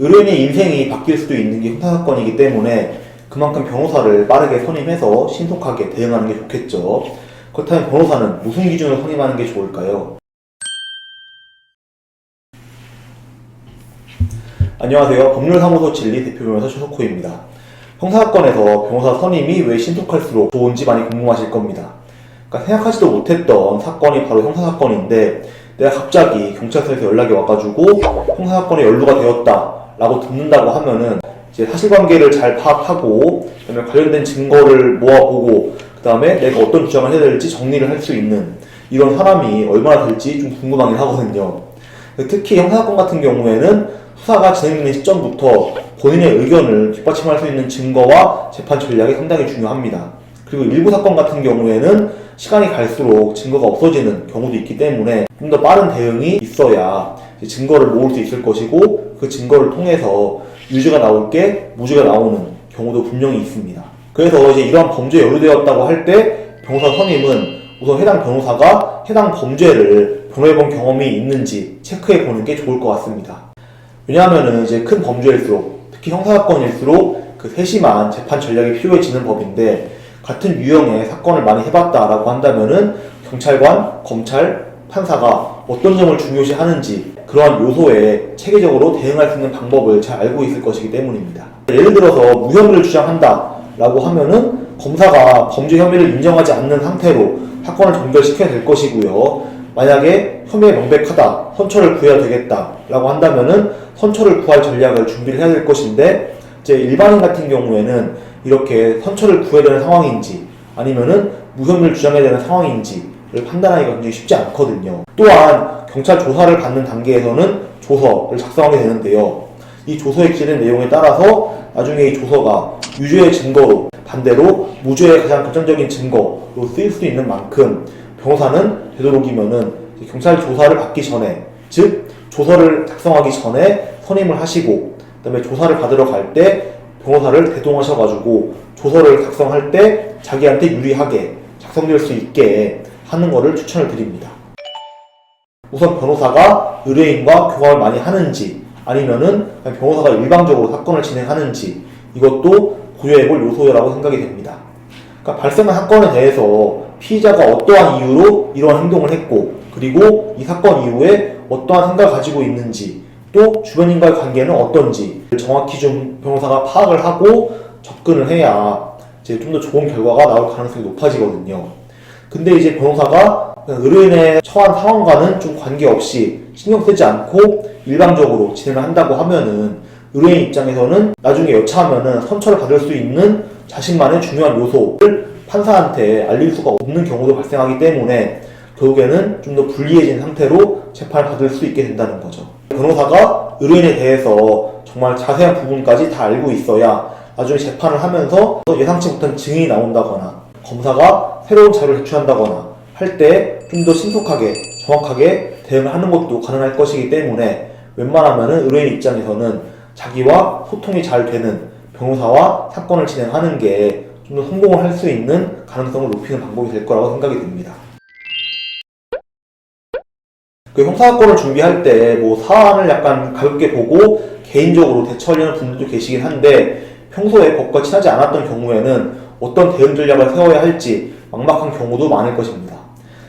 의뢰인의 인생이 바뀔 수도 있는 게 형사사건이기 때문에 그만큼 변호사를 빠르게 선임해서 신속하게 대응하는 게 좋겠죠. 그렇다면 변호사는 무슨 기준으로 선임하는 게 좋을까요? 안녕하세요. 법률사무소 진리 대표 변호사 최석호입니다. 형사사건에서 변호사 선임이 왜 신속할수록 좋은지 많이 궁금하실 겁니다. 그러니까 생각하지도 못했던 사건이 바로 형사사건인데 내가 갑자기 경찰서에서 연락이 와가지고 형사사건에 연루가 되었다 라고 듣는다고 하면은 이제 사실관계를 잘 파악하고 그다음에 관련된 증거를 모아보고 그다음에 내가 어떤 주장을 해야 될지 정리를 할 수 있는 이런 사람이 얼마나 될지 좀 궁금하긴 하거든요. 특히 형사사건 같은 경우에는 수사가 진행되는 시점부터 본인의 의견을 뒷받침할 수 있는 증거와 재판 전략이 상당히 중요합니다. 그리고 일부 사건 같은 경우에는 시간이 갈수록 증거가 없어지는 경우도 있기 때문에 좀 더 빠른 대응이 있어야 증거를 모을 수 있을 것이고 그 증거를 통해서 유죄가 나올 게 무죄가 나오는 경우도 분명히 있습니다. 그래서 이제 이러한 범죄에 연루되었다고 할 때 변호사 선임은 우선 해당 변호사가 해당 범죄를 변호해본 경험이 있는지 체크해보는 게 좋을 것 같습니다. 왜냐하면은 이제 큰 범죄일수록 특히 형사사건일수록 그 세심한 재판 전략이 필요해지는 법인데 같은 유형의 사건을 많이 해봤다라고 한다면은 경찰관, 검찰, 판사가 어떤 점을 중요시하는지 그러한 요소에 체계적으로 대응할 수 있는 방법을 잘 알고 있을 것이기 때문입니다. 예를 들어서 무혐의를 주장한다 라고 하면은 검사가 범죄 혐의를 인정하지 않는 상태로 사건을 종결시켜야 될 것이고요. 만약에 혐의가 명백하다, 선처를 구해야 되겠다 라고 한다면은 선처를 구할 전략을 준비를 해야 될 것인데 이제 일반인 같은 경우에는 이렇게 선처를 구해야 되는 상황인지 아니면은 무혐의를 주장해야 되는 상황인지를 판단하기가 굉장히 쉽지 않거든요. 또한 경찰 조사를 받는 단계에서는 조서를 작성하게 되는데요. 이 조서에 기재된 내용에 따라서 나중에 이 조서가 유죄의 증거로 반대로 무죄의 가장 결정적인 증거로 쓰일 수 있는 만큼 변호사는 되도록이면은 경찰 조사를 받기 전에 즉 조서를 작성하기 전에 선임을 하시고 그다음에 조사를 받으러 갈 때 변호사를 대동하셔가지고 조서를 작성할 때 자기한테 유리하게 작성될 수 있게 하는 것을 추천을 드립니다. 우선 변호사가 의뢰인과 교감을 많이 하는지 아니면은 변호사가 일방적으로 사건을 진행하는지 이것도 고려해볼 요소라고 생각이 됩니다. 그러니까 발생한 사건에 대해서 피의자가 어떠한 이유로 이러한 행동을 했고 그리고 이 사건 이후에 어떠한 생각을 가지고 있는지 또 주변인과의 관계는 어떤지 정확히 좀 변호사가 파악을 하고 접근을 해야 이제 좀 더 좋은 결과가 나올 가능성이 높아지거든요. 근데 이제 변호사가 의뢰인의 처한 상황과는 좀 관계없이 신경 쓰지 않고 일방적으로 진행을 한다고 하면은 의뢰인 입장에서는 나중에 여차하면은 선처를 받을 수 있는 자신만의 중요한 요소를 판사한테 알릴 수가 없는 경우도 발생하기 때문에 결국에는 좀 더 불리해진 상태로 재판을 받을 수 있게 된다는 거죠. 변호사가 의뢰인에 대해서 정말 자세한 부분까지 다 알고 있어야 나중에 재판을 하면서 예상치 못한 증인이 나온다거나 검사가 새로운 자료를 제출한다거나 할 때 좀 더 신속하게 정확하게 대응을 하는 것도 가능할 것이기 때문에 웬만하면은 의뢰인 입장에서는 자기와 소통이 잘 되는 변호사와 사건을 진행하는 게 좀 더 성공을 할 수 있는 가능성을 높이는 방법이 될 거라고 생각이 듭니다. 그 형사사건을 준비할 때 뭐 사안을 약간 가볍게 보고 개인적으로 대처하려는 분들도 계시긴 한데 평소에 법과 친하지 않았던 경우에는 어떤 대응 전략을 세워야 할지 막막한 경우도 많을 것입니다.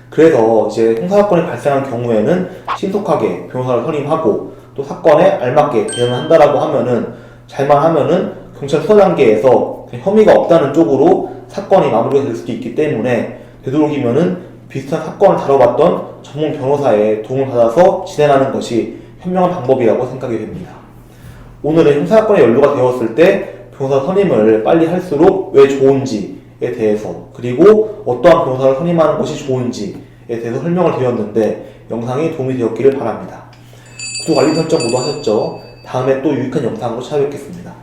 그래서 이제 형사사건이 발생한 경우에는 신속하게 변호사를 선임하고 또 사건에 알맞게 대응을 한다라고 하면은 잘만 하면은 경찰 수사 단계에서 혐의가 없다는 쪽으로 사건이 마무리가 될 수도 있기 때문에 되도록이면은 비슷한 사건을 다뤄봤던 전문 변호사의 도움을 받아서 진행하는 것이 현명한 방법이라고 생각이 됩니다. 오늘은 형사사건에 연루가 되었을 때 변호사 선임을 빨리 할수록 왜 좋은지에 대해서 그리고 어떠한 변호사를 선임하는 것이 좋은지에 대해서 설명을 드렸는데 영상이 도움이 되었기를 바랍니다. 구독, 알림 설정 모두 하셨죠? 다음에 또 유익한 영상으로 찾아뵙겠습니다.